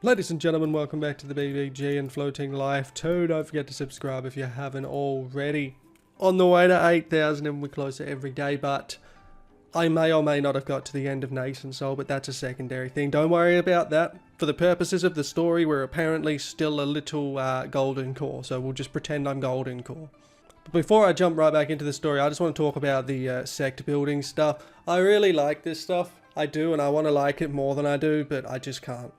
Ladies and gentlemen, welcome back to the BBG and Floating Life 2. Don't forget to subscribe if you haven't already. On the way to 8,000 and we're closer every day, but I may or may not have got to the end of Nascent Soul, but that's a secondary thing. Don't worry about that. For the purposes of the story, we're apparently still a little golden core, so we'll just pretend I'm golden core. But before I jump right back into the story, I just want to talk about the sect building stuff. I really like this stuff. I do, and I want to like it more than I do, but I just can't.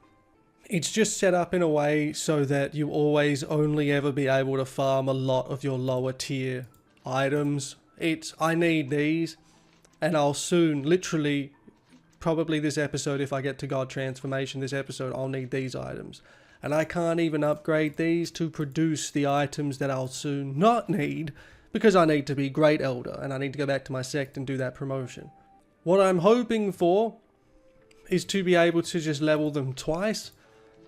It's just set up in a way so that you always only ever be able to farm a lot of your lower tier items. I need these, and I'll soon, literally, probably this episode, if I get to God Transformation this episode, I'll need these items. And I can't even upgrade these to produce the items that I'll soon not need, because I need to be Great Elder, and I need to go back to my sect and do that promotion. What I'm hoping for is to be able to just level them twice,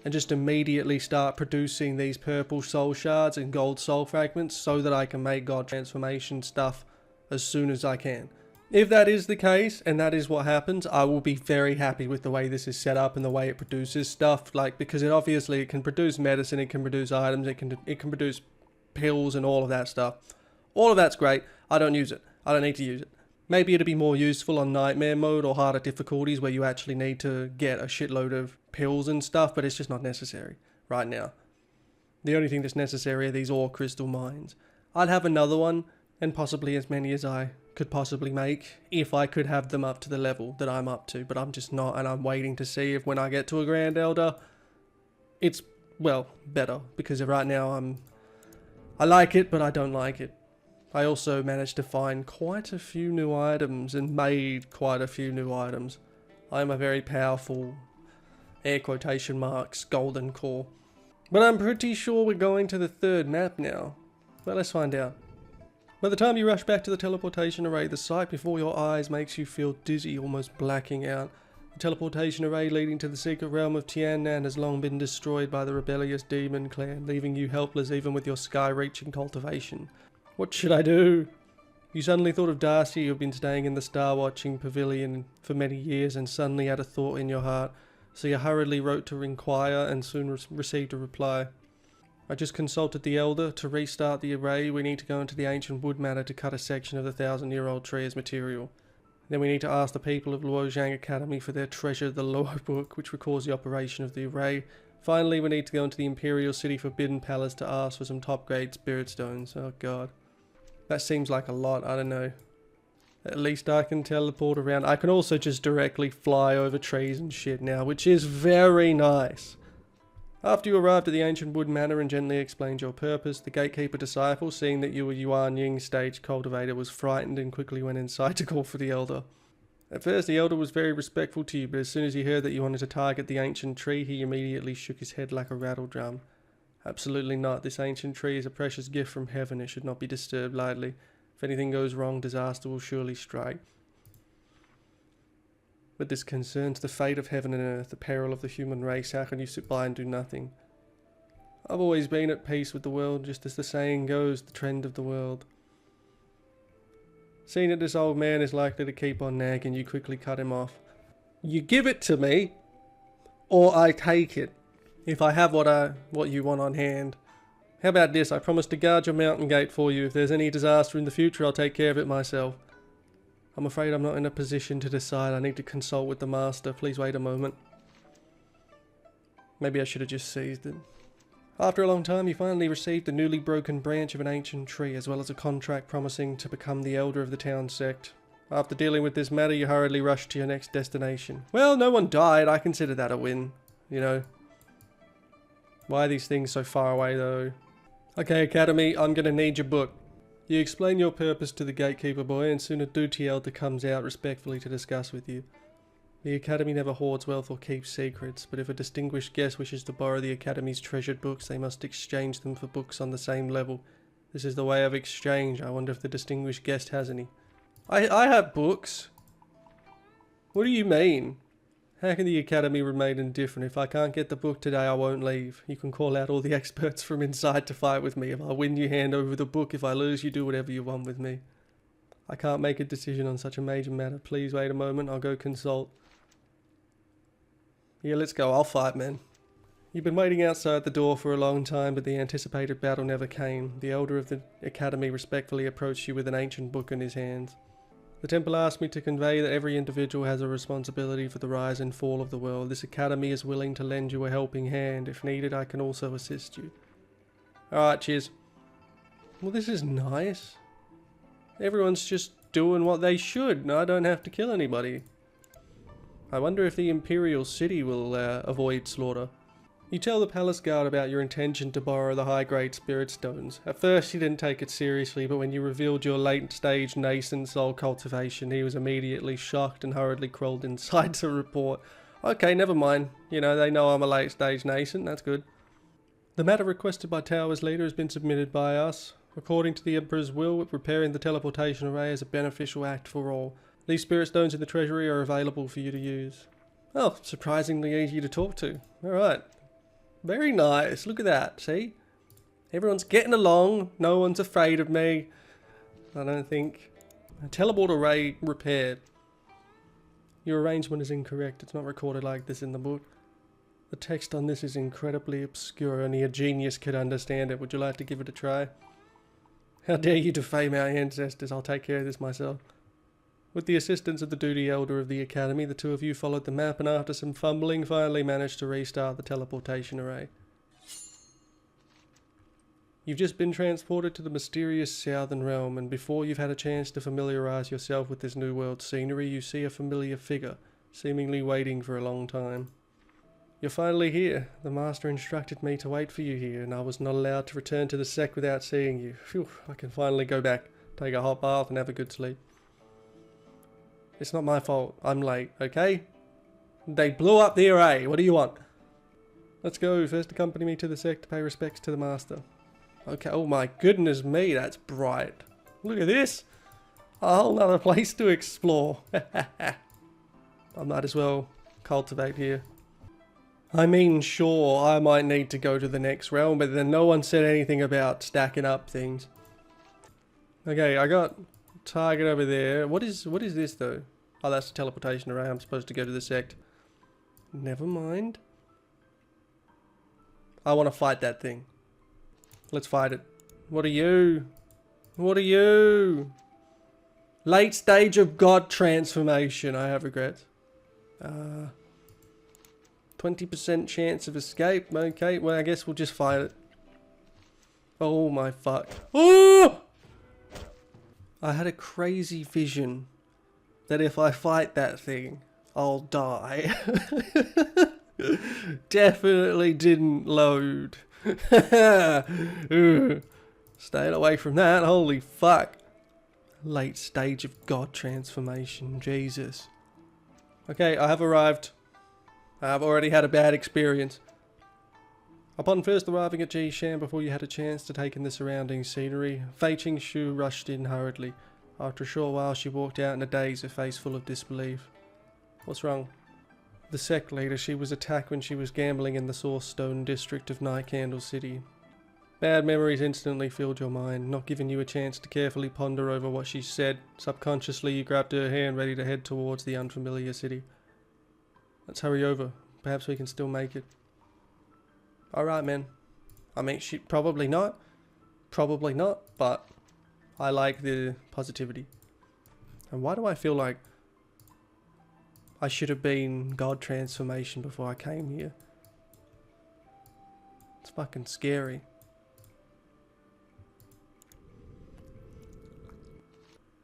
and just immediately start producing these purple soul shards and gold soul fragments so that I can make God Transformation stuff as soon as I can. If that is the case, and that is what happens, I will be very happy with the way this is set up and the way it produces stuff, because it can produce medicine, it can produce items, it can produce pills and all of that stuff. All of that's great. I don't use it. I don't need to use it. Maybe it'd be more useful on nightmare mode or harder difficulties where you actually need to get a shitload of pills and stuff, but it's just not necessary right now. The only thing that's necessary are these ore crystal mines. I'd have another one, and possibly as many as I could possibly make, if I could have them up to the level that I'm up to, but I'm just not, and I'm waiting to see if when I get to a Grand Elder, it's, well, better, because right now I like it, but I don't like it. I also managed to find quite a few new items and made quite a few new items. I'm a very powerful, air quotation marks, golden core. But I'm pretty sure we're going to the third map now. Well, let's find out. By the time you rush back to the teleportation array, the sight before your eyes makes you feel dizzy, almost blacking out. The teleportation array leading to the secret realm of Tiannan has long been destroyed by the rebellious demon clan, leaving you helpless even with your sky-reaching cultivation. What should I do? You suddenly thought of Darcy, who'd been staying in the star-watching pavilion for many years, and suddenly had a thought in your heart. So you hurriedly wrote to inquire and soon received a reply. I just consulted the Elder. To restart the array, we need to go into the ancient wood matter to cut a section of the 1,000-year-old tree as material. Then we need to ask the people of Luozhang Academy for their treasure, the Law Book, which records the operation of the array. Finally, we need to go into the Imperial City Forbidden Palace to ask for some top-grade spirit stones. Oh god. That seems like a lot, I don't know. At least I can teleport around. I can also just directly fly over trees and shit now, which is very nice. After you arrived at the ancient wood manor and gently explained your purpose, the gatekeeper disciple, seeing that you were Yuan Ying's stage cultivator, was frightened and quickly went inside to call for the Elder. At first the Elder was very respectful to you, but as soon as he heard that you wanted to target the ancient tree, he immediately shook his head like a rattle drum. Absolutely not. This ancient tree is a precious gift from heaven. It should not be disturbed lightly. If anything goes wrong, disaster will surely strike. But this concerns the fate of heaven and earth, the peril of the human race. How can you sit by and do nothing? I've always been at peace with the world, just as the saying goes, the trend of the world. Seeing that this old man is likely to keep on nagging, you quickly cut him off. You give it to me, or I take it. If I have what you want on hand. How about this? I promise to guard your mountain gate for you. If there's any disaster in the future, I'll take care of it myself. I'm afraid I'm not in a position to decide. I need to consult with the master. Please wait a moment. Maybe I should have just seized it. After a long time, you finally received the newly broken branch of an ancient tree, as well as a contract promising to become the elder of the town sect. After dealing with this matter, you hurriedly rushed to your next destination. Well, no one died. I consider that a win, you know. Why are these things so far away, though? Okay, Academy, I'm gonna need your book. You explain your purpose to the gatekeeper boy, and soon a duty elder comes out respectfully to discuss with you. The Academy never hoards wealth or keeps secrets, but if a distinguished guest wishes to borrow the Academy's treasured books, they must exchange them for books on the same level. This is the way of exchange. I wonder if the distinguished guest has any. I have books. What do you mean? How can the Academy remain indifferent? If I can't get the book today, I won't leave. You can call out all the experts from inside to fight with me. If I win, you hand over the book. If I lose, you do whatever you want with me. I can't make a decision on such a major matter. Please wait a moment. I'll go consult. Yeah, let's go. I'll fight, man. You've been waiting outside the door for a long time, but the anticipated battle never came. The elder of the academy respectfully approached you with an ancient book in his hands. The temple asked me to convey that every individual has a responsibility for the rise and fall of the world. This academy is willing to lend you a helping hand. If needed, I can also assist you. Alright, cheers. Well, this is nice. Everyone's just doing what they should, and I don't have to kill anybody. I wonder if the Imperial City will avoid slaughter. You tell the palace guard about your intention to borrow the high-grade spirit stones. At first he didn't take it seriously, but when you revealed your late-stage nascent soul cultivation, he was immediately shocked and hurriedly crawled inside to report. Okay, never mind. You know, they know I'm a late-stage nascent, that's good. The matter requested by Tower's leader has been submitted by us. According to the Emperor's will, repairing the teleportation array is a beneficial act for all. These spirit stones in the treasury are available for you to use. Oh, surprisingly easy to talk to. Alright. Very nice. Look at that. See? Everyone's getting along. No one's afraid of me. I don't think. A teleport array repaired. Your arrangement is incorrect. It's not recorded like this in the book. The text on this is incredibly obscure. Only a genius could understand it. Would you like to give it a try? How dare you defame our ancestors? I'll take care of this myself. With the assistance of the duty elder of the academy, the two of you followed the map and after some fumbling finally managed to restart the teleportation array. You've just been transported to the mysterious southern realm, and before you've had a chance to familiarise yourself with this new world scenery, you see a familiar figure, seemingly waiting for a long time. You're finally here. The master instructed me to wait for you here, and I was not allowed to return to the Sect without seeing you. Phew, I can finally go back, take a hot bath and have a good sleep. It's not my fault. I'm late, okay? They blew up the array. What do you want? Let's go. First accompany me to the Sect to pay respects to the master. Okay. Oh my goodness me, that's bright. Look at this. A whole nother place to explore. I might as well cultivate here. I mean, sure, I might need to go to the next realm, but then no one said anything about stacking up things. Okay, I got target over there. What is this though? Oh, that's the teleportation array. I'm supposed to go to the Sect. Never mind. I want to fight that thing. Let's fight it. What are you? What are you? Late stage of God transformation. I have regrets. 20% chance of escape. Okay, well I guess we'll just fight it. Oh my fuck. Oh! I had a crazy vision that if I fight that thing, I'll die. Definitely didn't load. Staying away from that, holy fuck. Late stage of God transformation, Jesus. Okay, I have arrived. I've already had a bad experience. Upon first arriving at Jishan, before you had a chance to take in the surrounding scenery, Fei Qingxu rushed in hurriedly. After a short while, she walked out in a daze, her face full of disbelief. What's wrong? The Sect leader, she was attacked when she was gambling in the Source Stone district of Night Candle City. Bad memories instantly filled your mind, not giving you a chance to carefully ponder over what she said. Subconsciously, you grabbed her hand, ready to head towards the unfamiliar city. Let's hurry over. Perhaps we can still make it. Alright, man. I mean, she probably not. Probably not, but I like the positivity. And why do I feel like I should have been God transformation before I came here? It's fucking scary.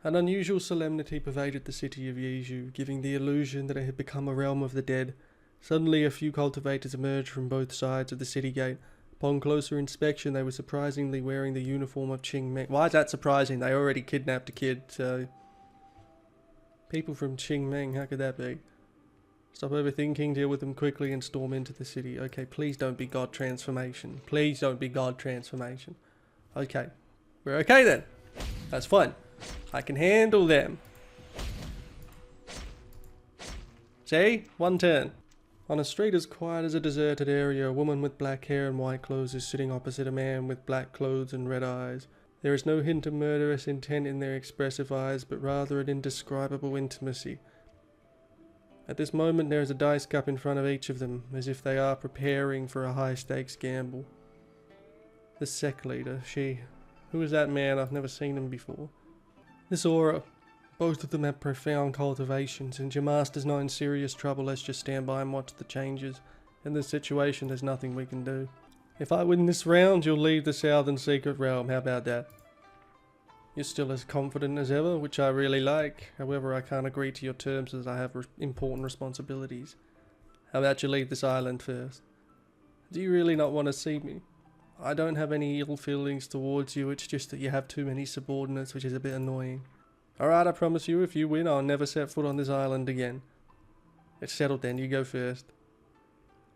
An unusual solemnity pervaded the city of Yizhu, giving the illusion that it had become a realm of the dead. Suddenly a few cultivators emerged from both sides of the city gate. Upon closer inspection, they were surprisingly wearing the uniform of Qingmeng. Why is that surprising? They already kidnapped a kid, so... People from Qingmeng, how could that be? Stop overthinking, deal with them quickly, and storm into the city. Okay, please don't be God transformation. Please don't be God transformation. Okay. We're okay then. That's fine. I can handle them. See? One turn. On a street as quiet as a deserted area, a woman with black hair and white clothes is sitting opposite a man with black clothes and red eyes. There is no hint of murderous intent in their expressive eyes, but rather an indescribable intimacy. At this moment there is a dice cup in front of each of them, as if they are preparing for a high stakes gamble. The Sect leader, she... Who is that man? I've never seen him before. This aura. Both of them have profound cultivations, and your master's not in serious trouble. Let's just stand by and watch the changes. In this situation, there's nothing we can do. If I win this round, you'll leave the Southern Secret Realm. How about that? You're still as confident as ever, which I really like. However, I can't agree to your terms as I have important responsibilities. How about you leave this island first? Do you really not want to see me? I don't have any ill feelings towards you, it's just that you have too many subordinates, which is a bit annoying. Alright, I promise you, if you win, I'll never set foot on this island again. It's settled then, you go first.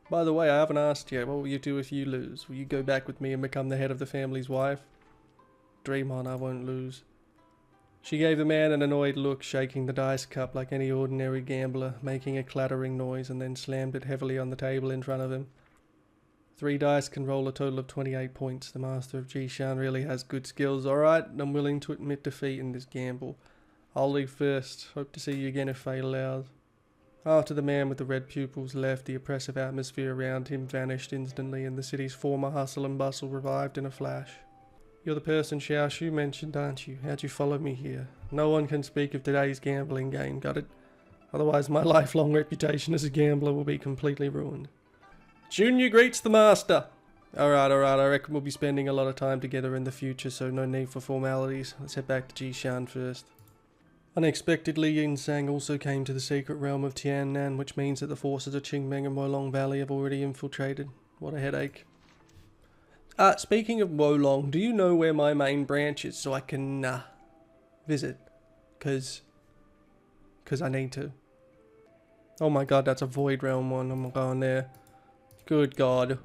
By the way, I haven't asked yet, what will you do if you lose? Will you go back with me and become the head of the family's wife? Dream on, I won't lose. She gave the man an annoyed look, shaking the dice cup like any ordinary gambler, making a clattering noise, and then slammed it heavily on the table in front of him. 3 dice can roll a total of 28 points. The master of Jishan really has good skills. Alright, I'm willing to admit defeat in this gamble. I'll leave first. Hope to see you again if fate allows. After the man with the red pupils left, the oppressive atmosphere around him vanished instantly, and the city's former hustle and bustle revived in a flash. You're the person Xiaoshu mentioned, aren't you? How'd you follow me here? No one can speak of today's gambling game, got it? Otherwise my lifelong reputation as a gambler will be completely ruined. Junior greets the master. Alright, I reckon we'll be spending a lot of time together in the future, so no need for formalities. Let's head back to Jishan first. Unexpectedly, Yinsang also came to the secret realm of Tiannan, which means that the forces of Qingmeng and Wolong Valley have already infiltrated. What a headache. Speaking of Wolong, do you know where my main branch is so I can, visit? Cause I need to. Oh my god, that's a Void Realm one. I'm going there. Good god.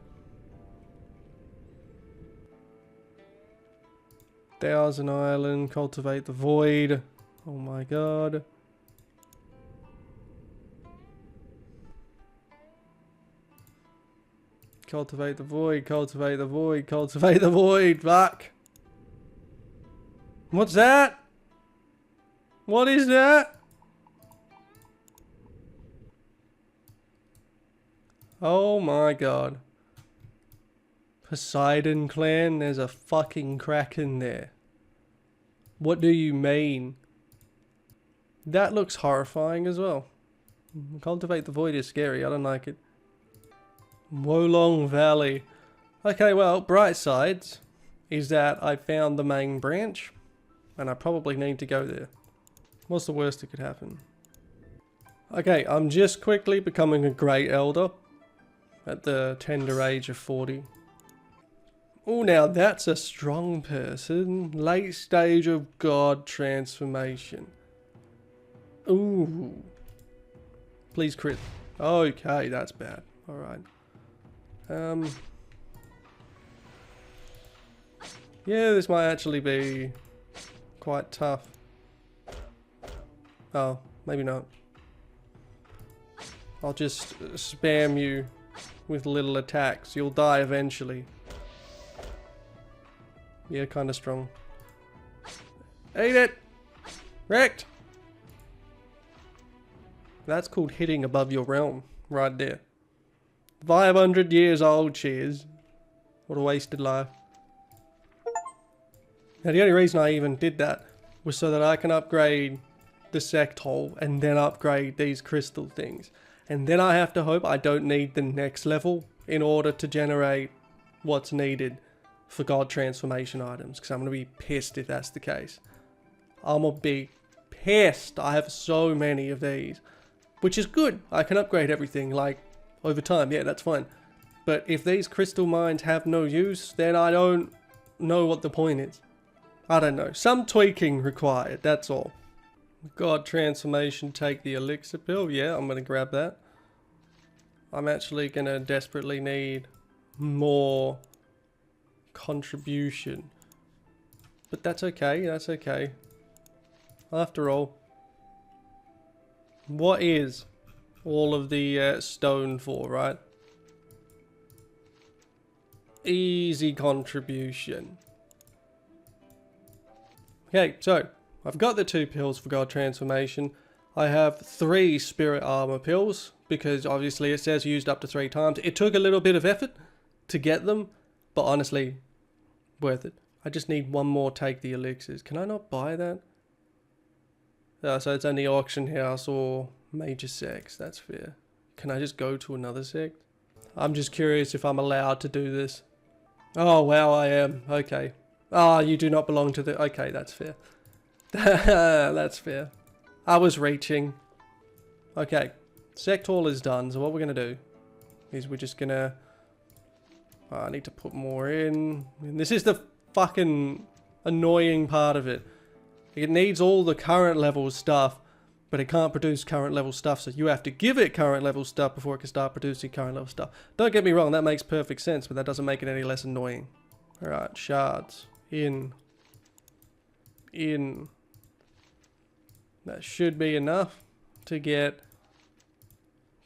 Thousand Island, cultivate the void. Oh my god. Cultivate the void, cultivate the void, cultivate the void, fuck. What's that? What is that? Oh my god. Poseidon clan, there's a fucking kraken there. What do you mean? That looks horrifying as well. Cultivate the void is scary, I don't like it. Wolong Valley. Okay, well, bright sides is that I found the main branch and I probably need to go there. What's the worst that could happen? Okay, I'm just quickly becoming a great elder at the tender age of 40. Oh, now that's a strong person. Late stage of god transformation. Ooh. Please crit. Okay, that's bad. Alright. Yeah, this might actually be quite tough. Oh, maybe not. I'll just spam you with little attacks. You'll die eventually. Yeah, kinda strong. Eat it! Wrecked! That's called hitting above your realm. Right there. 500 years old, cheers. What a wasted life. Now the only reason I even did that was so that I can upgrade the Sect hole and then upgrade these crystal things. And then I have to hope I don't need the next level in order to generate what's needed for god transformation items. Because I'm going to be pissed if that's the case. I'm going to be pissed. I have so many of these. Which is good. I can upgrade everything like over time. Yeah, that's fine. But if these crystal mines have no use, then I don't know what the point is. I don't know. Some tweaking required, that's all. God transformation, take the elixir pill. Yeah, I'm going to grab that. I'm actually going to desperately need more contribution. But that's okay, that's okay. After all, what is all of the stone for, right? Easy contribution. Okay, so I've got the 2 pills for god transformation. I have 3 spirit armor pills, because obviously it says used up to 3 times. It took a little bit of effort to get them, but honestly, worth it. I just need one more take the elixirs. Can I not buy that? So it's only auction house or major sects. That's fair. Can I just go to another sect? I'm just curious if I'm allowed to do this. Oh wow, I am. Okay. Ah, you do not belong to the... Okay, that's fair. That's fair. I was reaching. Okay. Sect hall is done. So what we're going to do is we're just going to... I need to put more in. And this is the fucking annoying part of it. It needs all the current level stuff, but it can't produce current level stuff, so you have to give it current level stuff before it can start producing current level stuff. Don't get me wrong, that makes perfect sense, but that doesn't make it any less annoying. Alright, shards. In. That should be enough to get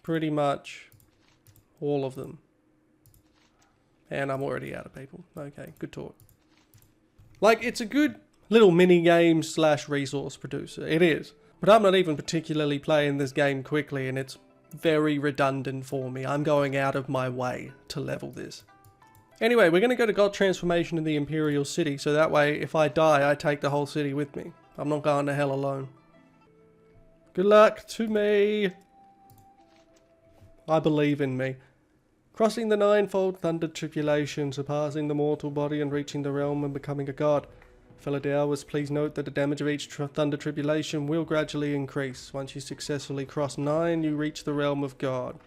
pretty much all of them. And I'm already out of people. Okay, good talk. Like, it's a good little mini game slash resource producer. It is. But I'm not even particularly playing this game quickly, and it's very redundant for me. I'm going out of my way to level this. Anyway, we're going to go to God Transformation in the Imperial City, so that way, if I die, I take the whole city with me. I'm not going to hell alone. Good luck to me. I believe in me. Crossing the ninefold thunder tribulation, surpassing the mortal body and reaching the realm and becoming a god. Fellow Dowers, please note that the damage of each thunder tribulation will gradually increase. Once you successfully cross 9, you reach the realm of God.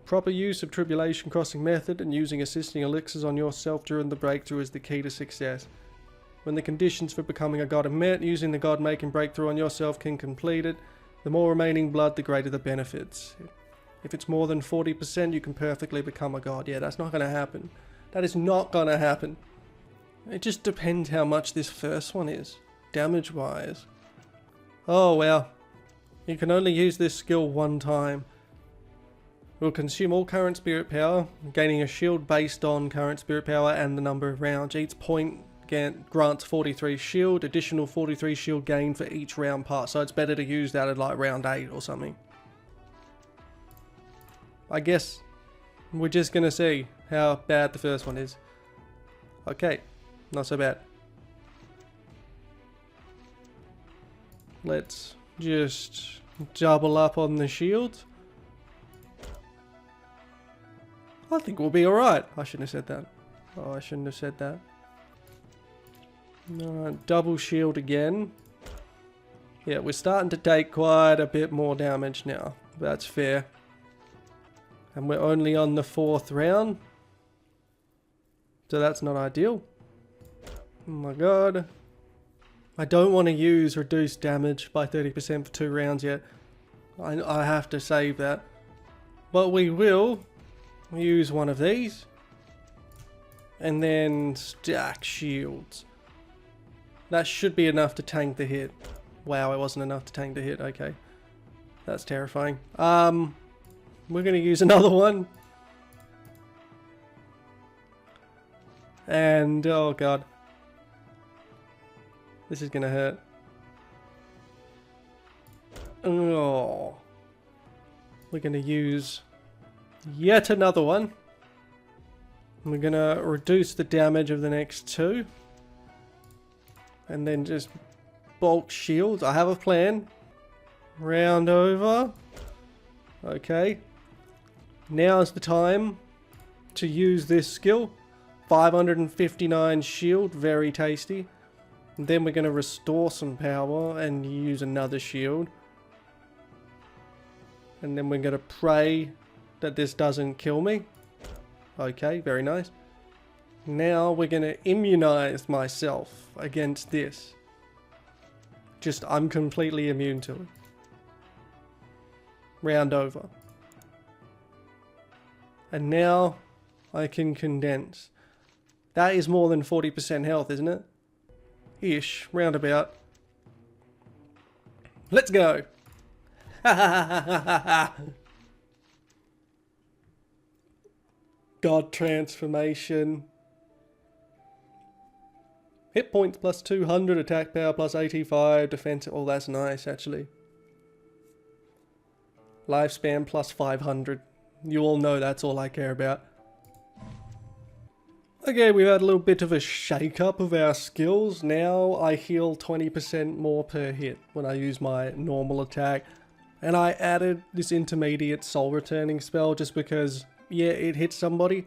Proper use of tribulation crossing method and using assisting elixirs on yourself during the breakthrough is the key to success. When the conditions for becoming a god are met, using the god-making breakthrough on yourself can complete it. The more remaining blood, the greater the benefits. If it's more than 40%, you can perfectly become a god. Yeah, that's not going to happen. That is not going to happen. It just depends how much this first one is, damage-wise. Oh, well. You can only use this skill one time. It will consume all current spirit power, gaining a shield based on current spirit power and the number of rounds. Each point grants 43 shield, additional 43 shield gain for each round pass. So it's better to use that at like round 8 or something. I guess we're just going to see how bad the first one is. Okay. Not so bad. Let's just double up on the shield. I think we'll be alright. I shouldn't have said that. Oh, I shouldn't have said that. Alright, double shield again. Yeah, we're starting to take quite a bit more damage now. That's fair. And we're only on the 4th round. So that's not ideal. Oh my god. I don't want to use reduced damage by 30% for 2 rounds yet. I have to save that. But we will use one of these. And then stack shields. That should be enough to tank the hit. Wow, it wasn't enough to tank the hit. Okay. That's terrifying. We're going to use another one. And, oh god. This is going to hurt. Oh. We're going to use yet another one. We're going to reduce the damage of the next 2. And then just bulk shields. I have a plan. Round over. Okay. Now's the time to use this skill. 559 shield. Very tasty. And then we're going to restore some power and use another shield. And then we're going to pray that this doesn't kill me. Okay, very nice. Now we're going to immunize myself against this. Just, I'm completely immune to it. Round over. And now I can condense. That is more than 40% health, isn't it? Ish, roundabout. Let's go. God transformation. Hit points plus 200, attack power plus 85, defense. Oh, that's nice, actually. Lifespan plus 500. You all know that's all I care about. Okay, we've had a little bit of a shake-up of our skills. Now I heal 20% more per hit when I use my normal attack. And I added this intermediate soul returning spell just because, yeah, it hits somebody.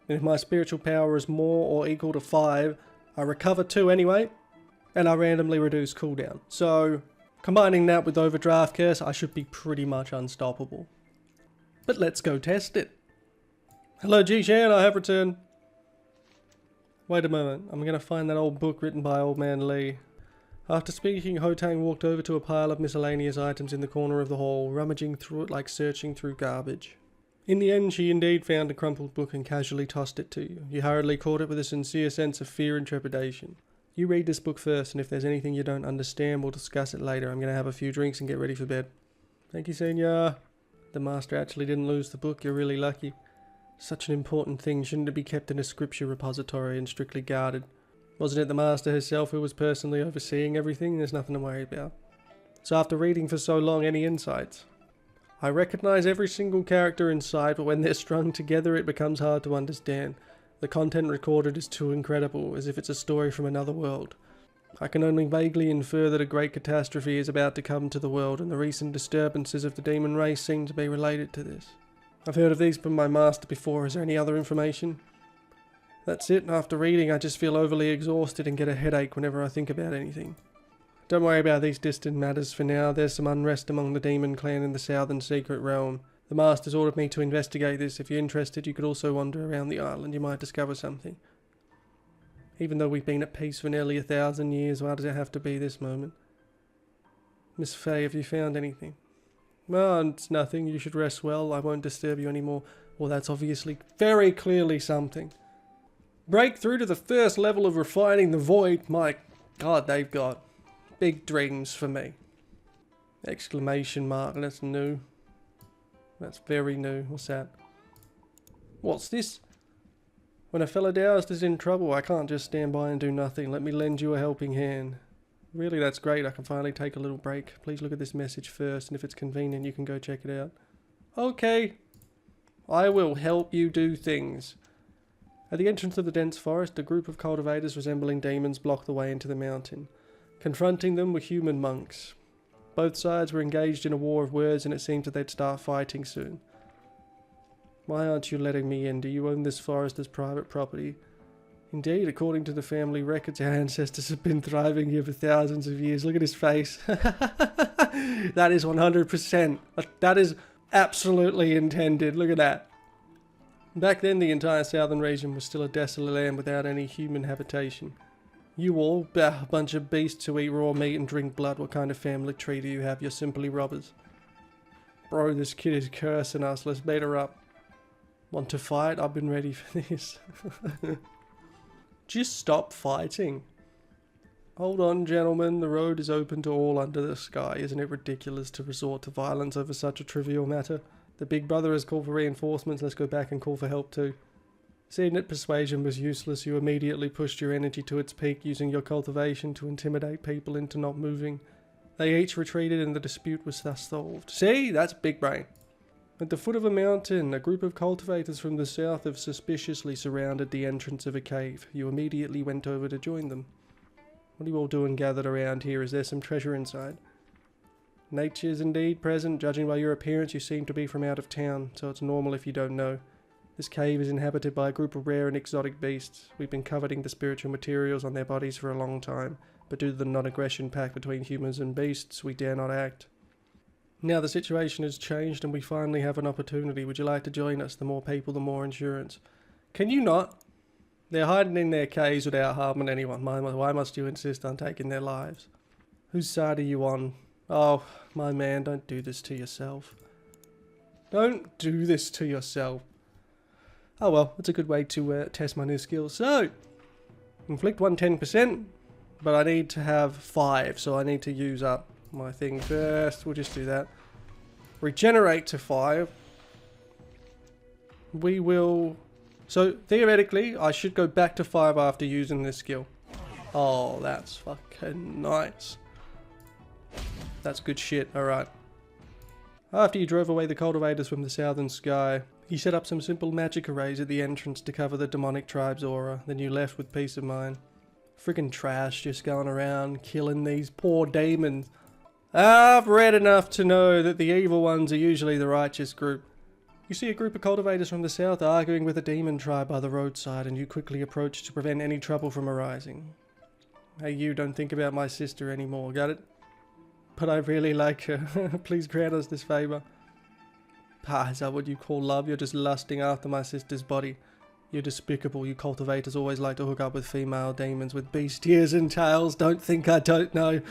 And if my spiritual power is more or equal to 5, I recover 2 anyway. And I randomly reduce cooldown. So, combining that with Overdraft Curse, I should be pretty much unstoppable. But let's go test it. Hello Jishan, I have returned. Wait a moment, I'm going to find that old book written by Old Man Lee. After speaking, Hotang walked over to a pile of miscellaneous items in the corner of the hall, rummaging through it like searching through garbage. In the end, she indeed found a crumpled book and casually tossed it to you. You hurriedly caught it with a sincere sense of fear and trepidation. You read this book first, and if there's anything you don't understand, we'll discuss it later. I'm going to have a few drinks and get ready for bed. Thank you, Senior. The master actually didn't lose the book, you're really lucky. Such an important thing, shouldn't it be kept in a scripture repository and strictly guarded? Wasn't it the master herself who was personally overseeing everything? There's nothing to worry about. So after reading for so long, any insights? I recognize every single character in sight, but when they're strung together it becomes hard to understand. The content recorded is too incredible, as if it's a story from another world. I can only vaguely infer that a great catastrophe is about to come to the world, and the recent disturbances of the demon race seem to be related to this. I've heard of these from my master before. Is there any other information? That's it. After reading, I just feel overly exhausted and get a headache whenever I think about anything. Don't worry about these distant matters for now. There's some unrest among the demon clan in the southern secret realm. The master's ordered me to investigate this. If you're interested, you could also wander around the island. You might discover something. Even though we've been at peace for nearly 1,000 years, why does it have to be this moment? Miss Faye, have you found anything? Well, it's nothing. You should rest well. I won't disturb you anymore. Well, that's obviously very clearly something. Break through to the first level of refining the void. My God, they've got big dreams for me. Exclamation mark. That's new. That's very new. What's that? What's this? When a fellow Taoist is in trouble, I can't just stand by and do nothing. Let me lend you a helping hand. Really, that's great. I can finally take a little break. Please look at this message first, and if it's convenient, you can go check it out. Okay. I will help you do things. At the entrance of the dense forest, a group of cultivators resembling demons blocked the way into the mountain. Confronting them were human monks. Both sides were engaged in a war of words, and it seemed that they'd start fighting soon. Why aren't you letting me in? Do you own this forest as private property? Indeed, according to the family records, our ancestors have been thriving here for thousands of years. Look at his face. That is 100%. That is absolutely intended. Look at that. Back then, the entire southern region was still a desolate land without any human habitation. You all, a bunch of beasts who eat raw meat and drink blood. What kind of family tree do you have? You're simply robbers. Bro, this kid is cursing us. Let's beat her up. Want to fight? I've been ready for this. Just stop fighting. Hold on, gentlemen. The road is open to all under the sky. Isn't it ridiculous to resort to violence over such a trivial matter? The big brother has called for reinforcements. Let's go back and call for help too. Seeing that persuasion was useless, you immediately pushed your energy to its peak, using your cultivation to intimidate people into not moving. They each retreated and the dispute was thus solved. See? That's big brain. At the foot of a mountain, a group of cultivators from the south have suspiciously surrounded the entrance of a cave. You immediately went over to join them. What are you all doing gathered around here? Is there some treasure inside? Nature is indeed present. Judging by your appearance, you seem to be from out of town, so it's normal if you don't know. This cave is inhabited by a group of rare and exotic beasts. We've been coveting the spiritual materials on their bodies for a long time, but due to the non-aggression pact between humans and beasts, we dare not act. Now the situation has changed and we finally have an opportunity. Would you like to join us? The more people, the more insurance. Can you not? They're hiding in their caves without harming anyone. Why must you insist on taking their lives? Whose side are you on? Oh, my man, don't do this to yourself. Don't do this to yourself. Oh well, it's a good way to test my new skills. So, inflict 110%, but I need to have 5, so I need to use up my thing first. We'll just do that. Regenerate to 5. We will... So, theoretically, I should go back to 5 after using this skill. Oh, that's fucking nice. That's good shit, alright. After you drove away the cultivators from the southern sky, you set up some simple magic arrays at the entrance to cover the demonic tribe's aura, then you left with peace of mind. Friggin' trash just going around killing these poor demons. I've read enough to know that the evil ones are usually the righteous group. You see a group of cultivators from the south arguing with a demon tribe by the roadside, and you quickly approach to prevent any trouble from arising. Hey, you don't think about my sister anymore, got it? But I really like her. Please grant us this favor. Is that what you call love? You're just lusting after my sister's body. You're despicable. You cultivators always like to hook up with female demons with beast ears and tails. Don't think I don't know.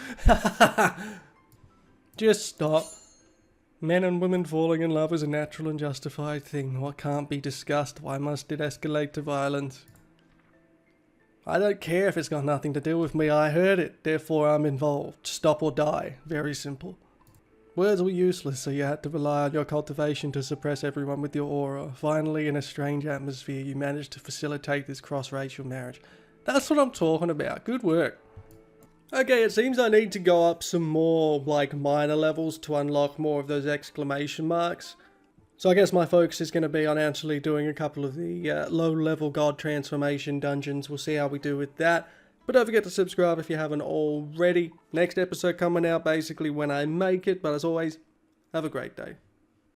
Just stop. Men and women falling in love is a natural and justified thing. What can't be discussed? Why must it escalate to violence? I don't care if it's got nothing to do with me. I heard it, therefore I'm involved. Stop or die. Very simple. Words were useless, so you had to rely on your cultivation to suppress everyone with your aura. Finally, in a strange atmosphere, you managed to facilitate this cross-racial marriage. That's what I'm talking about. Good work. Okay, it seems I need to go up some more, minor levels to unlock more of those exclamation marks. So I guess my focus is going to be on actually doing a couple of the low-level god transformation dungeons. We'll see how we do with that. But don't forget to subscribe if you haven't already. Next episode coming out basically when I make it. But as always, have a great day.